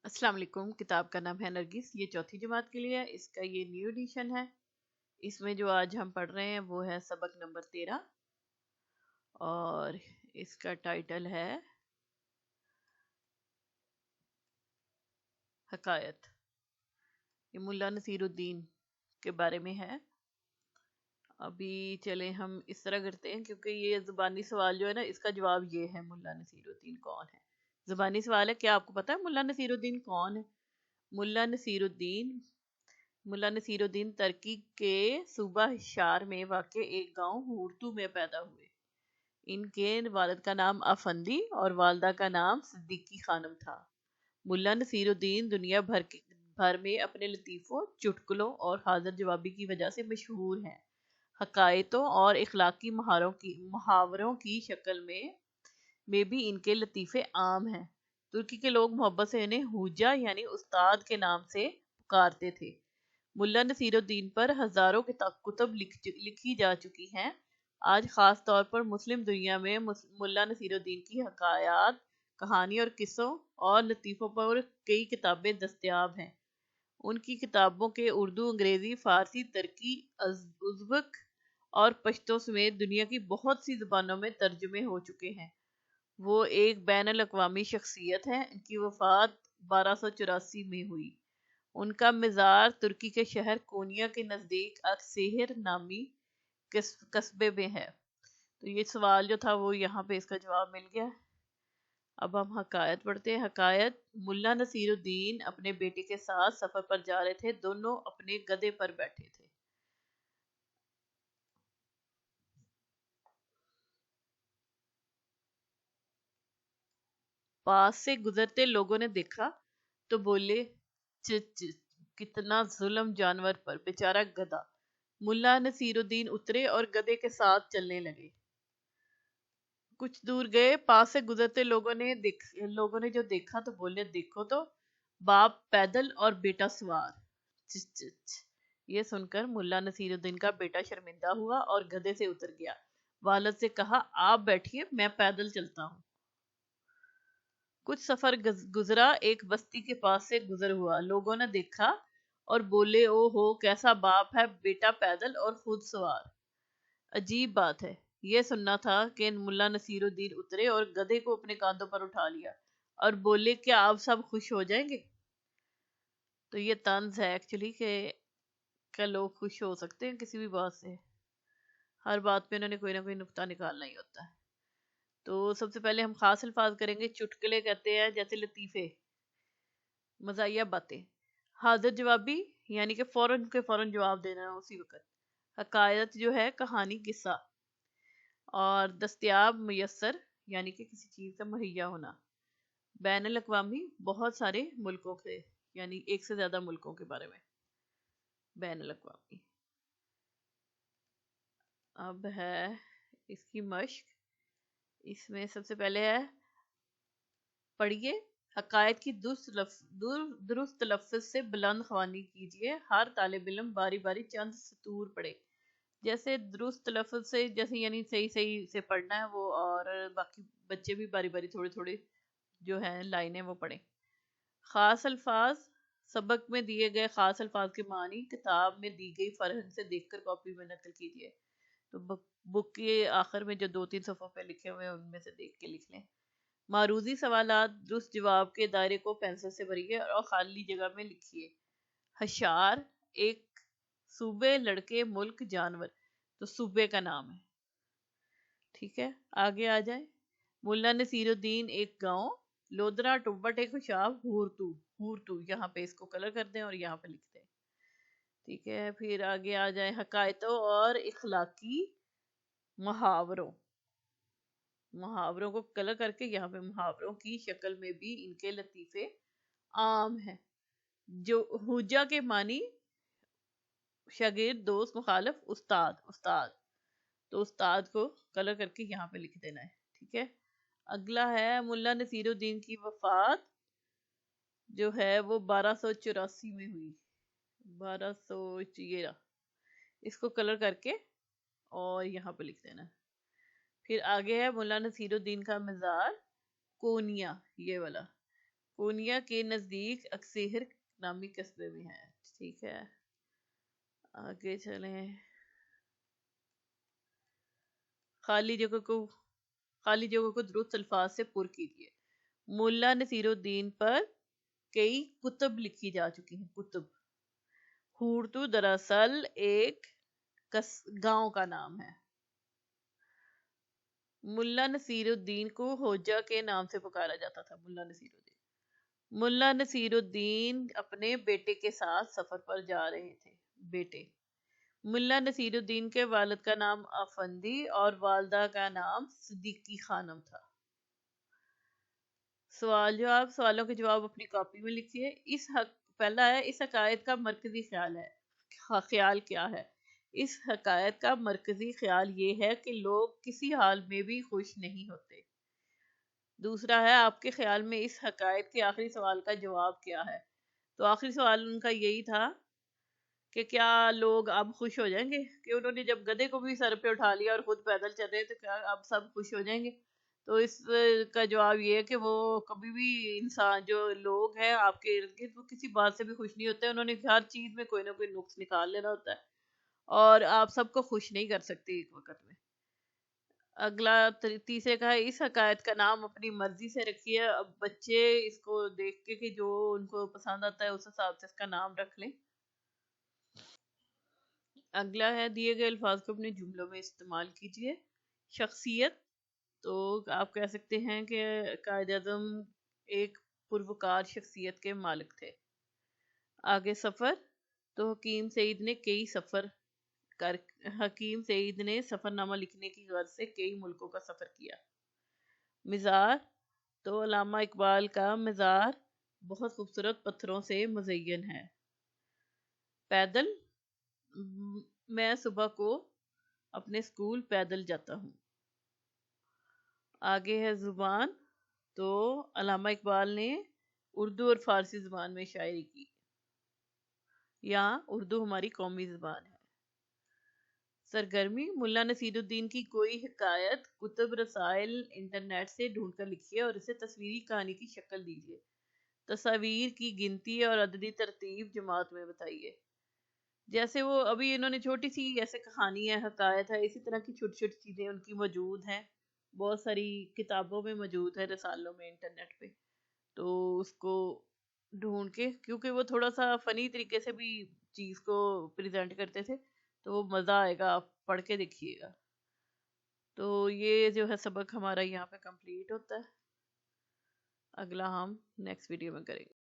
अस्सलाम वालेकुम। किताब का नाम है नरगिस। ये चौथी जमात के लिए है। इसका ये न्यू एडिशन है। इसमें जो आज हम पढ़ रहे हैं वो है सबक नंबर 13 और इसका टाइटल है हकायत। ये मुल्ला नसीरुद्दीन के बारे में है। अभी चले हम इस तरह करते हैं, क्योंकि ये ज़ुबानी सवाल जो है ना, इसका जवाब ये है मुल्ला नसीरुद्दीन कौन है। ज़ुबानी सवाल है, क्या आपको पता है मुल्ला नसीरुद्दीन कौन है? मुल्ला नसीरुद्दीन मुल्ला नसीरुद्दीन तुर्की के सूबा हिशार में वाक़ एक गांव हुर्तू में पैदा हुए। इनके वालिद का नाम अफंदी और वालदा का नाम सिद्दीकी खानम था। मुल्ला नसीरुद्दीन दुनिया भर में अपने लतीफ़ों, चुटकुलों और हाजिर जवाबी की वजह से मशहूर हैं। हकायतों और इखलाकी मुहावरों की शक्ल में भी इनके लतीफ़े आम हैं। तुर्की के लोग मोहब्बत से इन्हें हुज्जा यानी उस्ताद के नाम से पुकारते थे। मुल्ला नसीरुद्दीन पर हजारों कुतुब लिखी जा चुकी हैं। आज खास तौर पर मुस्लिम दुनिया में मुल्ला नसीरुद्दीन की हकायात, कहानी और किस्सों और लतीफ़ों पर कई किताबें दस्तयाब हैं। उनकी किताबों के उर्दू, अंग्रेज़ी, फ़ारसी, तुर्की, उज़्बक और पश्तो समेत दुनिया की बहुत सी ज़ुबानों में तर्जुमे हो चुके हैं। वो एक बैनुल अक़वामी शख्सियत है। इनकी वफ़ात 1284 में हुई। उनका मज़ार तुर्की के शहर कोनिया के नज़दीक अक्सेहर नामी कस्बे में है। तो ये सवाल जो था वो यहाँ पे इसका जवाब मिल गया। अब हम हकायत पढ़ते हैं। हकायत: मुल्ला नसीरुद्दीन अपने बेटे के साथ सफ़र पर जा रहे थे। दोनों अपने गधे पर बैठे थे। पास से गुजरते लोगों ने देखा तो बोले, च च कितना जुल्म जानवर पर, बेचारा गधा। मुल्ला नसीरुद्दीन उतरे और गधे के साथ चलने लगे। कुछ दूर गए, पास से गुजरते लोगों ने जो देखा तो बोले, देखो तो, बाप पैदल और बेटा सवार। चिच चिच। ये सुनकर मुल्ला नसीरुद्दीन का बेटा शर्मिंदा हुआ और गधे से उतर गया। वालिद से कहा, आप बैठिए, मैं पैदल चलता हूँ। कुछ सफर गुजरा, एक बस्ती के पास से गुजर हुआ। लोगों ने देखा और बोले, ओ हो, कैसा बाप है, बेटा पैदल और खुद सवार। अजीब बात है। यह सुनना था कि मुल्ला नसीरुद्दीन उतरे और गधे को अपने कांधों पर उठा लिया और बोले, क्या आप सब खुश हो जाएंगे? तो ये तंज है एक्चुअली कि क्या लोग खुश हो सकते हैं किसी भी बात से? हर बात पे इन्होंने कोई ना कोई नुक्ता निकालना ही होता है। तो सबसे पहले हम खास अल्फाज करेंगे। चुटकुले कहते हैं जैसे लतीफे, मजाहिया बातें। हाजिर जवाबी यानी कि फौरन के फौरन जवाब देना उसी वक्त। हकायत जो है कहानी, किस्सा। और दस्तयाब, मुयस्सर यानी कि किसी चीज़ का मुहैया होना। बैनुल अक़वामी, बहुत सारे मुल्कों के, यानी एक से ज़्यादा मुल्कों के बारे में। बैनुल अक़वामी। अब है इसकी मश्क। इसमें सबसे पहले है, पढ़िए। हकायत की दुरुस्त लफ्ज़ से बुलंद ख्वानी कीजिए। हर तालिब इल्म बारी बारी चंद सतूर पढ़े। जैसे दुरुस्त लफ्ज़ से, जैसे यानी सही सही से पढ़ना है वो, और बाकी बच्चे भी बारी बारी थोड़े थोड़े जो है लाइनें वो पढ़ें। खास अल्फाज: सबक में दिए गए खास अल्फाज के मानी किताब में दी गई फरहंग से देखकर कॉपी में नकल कीजिए। तो बुक के आखिर में जो 2-3 सफ़ों पे लिखे हुए हैं उनमें से देख के लिख लें। मारूजी सवालात: दुरुस्त जवाब के दायरे को पेंसिल से भरिए और खाली जगह में लिखिए। हशार: एक सूबे, लड़के, मुल्क, जानवर। तो सूबे का नाम है। ठीक है, आगे आ जाए। मुल्ला नसीरुद्दीन एक गांव, लोदरा टुब्बट एक खुशाब, हूरतू। हूरतू यहाँ पे इसको कलर कर दें और यहाँ पे लिख दें। ठीक है, फिर आगे आ जाए। हकायतों और इखलाकी मुहावरों। मुहावरों को कलर करके यहाँ पे मुहावरों की शक्ल में भी इनके लतीफे आम हैं। जो हुज्जा के मानी, शागिर्द, दोस्त, मुखालिफ, उस्ताद। उस्ताद, तो उस्ताद को कलर करके यहाँ पे लिख देना है। ठीक है, अगला है मुल्ला नसीरुद्दीन की वफात जो है वो 1284 में हुई। 1213, इसको कलर करके और यहाँ पे लिख देना। फिर आगे है मुल्ला नसीरुद्दीन का मज़ार, कोनिया, ये वाला। پونیا کے نزدیک اکسیہر نامی قصبے میں ہے. ٹھیک ہے آگے چلیں. خالی جگہوں کو درست الفاظ سے پر کیجیے. ملا نصیر الدین پر کئی کتب لکھی جا چکی ہیں. کتب. ہورتو دراصل ایک گاؤں کا نام ہے. ملا نصیر الدین کو ہوجہ کے نام سے پکارا جاتا تھا. ملا نصیر الدین اپنے بیٹے کے ساتھ سفر پر جا رہے تھے. بیٹے. ملا نصیر الدین کے والد کا نام افندی اور والدہ کا نام صدیقی خانم تھا. سوال جواب. سوالوں کے جواب اپنی کاپی میں لکھیے. پہلا ہے اس حکایت کا مرکزی خیال کیا ہے؟ اس حکایت کا مرکزی خیال یہ ہے کہ لوگ کسی حال میں بھی خوش نہیں ہوتے. دوسرا ہے آپ کے خیال میں اس حکایت کے آخری سوال کا جواب کیا ہے؟ تو آخری سوال ان کا یہی تھا کہ کیا لوگ اب خوش ہو جائیں گے کہ انہوں نے جب گدھے کو بھی سر پہ اٹھا لیا اور خود پیدل چل رہے تو کیا اب سب خوش ہو جائیں گے؟ تو اس کا جواب یہ ہے کہ وہ کبھی بھی انسان جو لوگ ہیں آپ کے ارد گرد وہ کسی بات سے بھی خوش نہیں ہوتے. انہوں نے ہر چیز میں کوئی نہ کوئی نقص نکال لینا ہوتا ہے اور آپ سب کو خوش نہیں کر سکتے ایک وقت میں. اگلا تیسرے کا ہے اس حکایت کا نام اپنی مرضی سے رکھیے. اب بچے اس کو دیکھ کے کہ جو ان کو پسند آتا ہے اس حساب سے اس کا نام رکھ لیں. اگلا ہے دیے گئے الفاظ کو اپنے جملوں میں استعمال کیجیے. شخصیت. تو آپ کہہ سکتے ہیں کہ قائد اعظم ایک پروکار شخصیت کے مالک تھے. آگے سفر. تو حکیم سعید نے سفر نامہ لکھنے کی غرض سے کئی ملکوں کا سفر کیا. مزار. تو علامہ اقبال کا مزار بہت خوبصورت پتھروں سے مزین ہے. پیدل. میں صبح کو اپنے اسکول پیدل جاتا ہوں. آگے ہے زبان. تو علامہ اقبال نے اردو اور فارسی زبان میں شاعری کی. یہاں اردو ہماری قومی زبان ہے. سرگرمی. ملا نصیر الدین کی کوئی حکایت کتب رسائل انٹرنیٹ سے ڈھونڈ کر لکھیے اور اسے تصویری کہانی کی شکل دیجیے. تصاویر کی گنتی اور عددی ترتیب جماعت میں بتائیے. جیسے وہ ابھی انہوں نے چھوٹی سی ایسے کہانی ہے حکایت ہے اسی طرح کی چھوٹی چھوٹی چیزیں ان کی موجود ہیں. بہت ساری کتابوں میں موجود ہے رسالوں میں انٹرنیٹ پہ. تو اس کو ڈھونڈ کے کیونکہ وہ تھوڑا سا فنی طریقے سے بھی چیز کو پریزنٹ کرتے تھے تو وہ مزہ آئے گا. آپ پڑھ کے دیکھیے گا. تو یہ جو ہے سبق ہمارا یہاں پہ کمپلیٹ ہوتا ہے. اگلا ہم نیکسٹ ویڈیو میں کریں گے.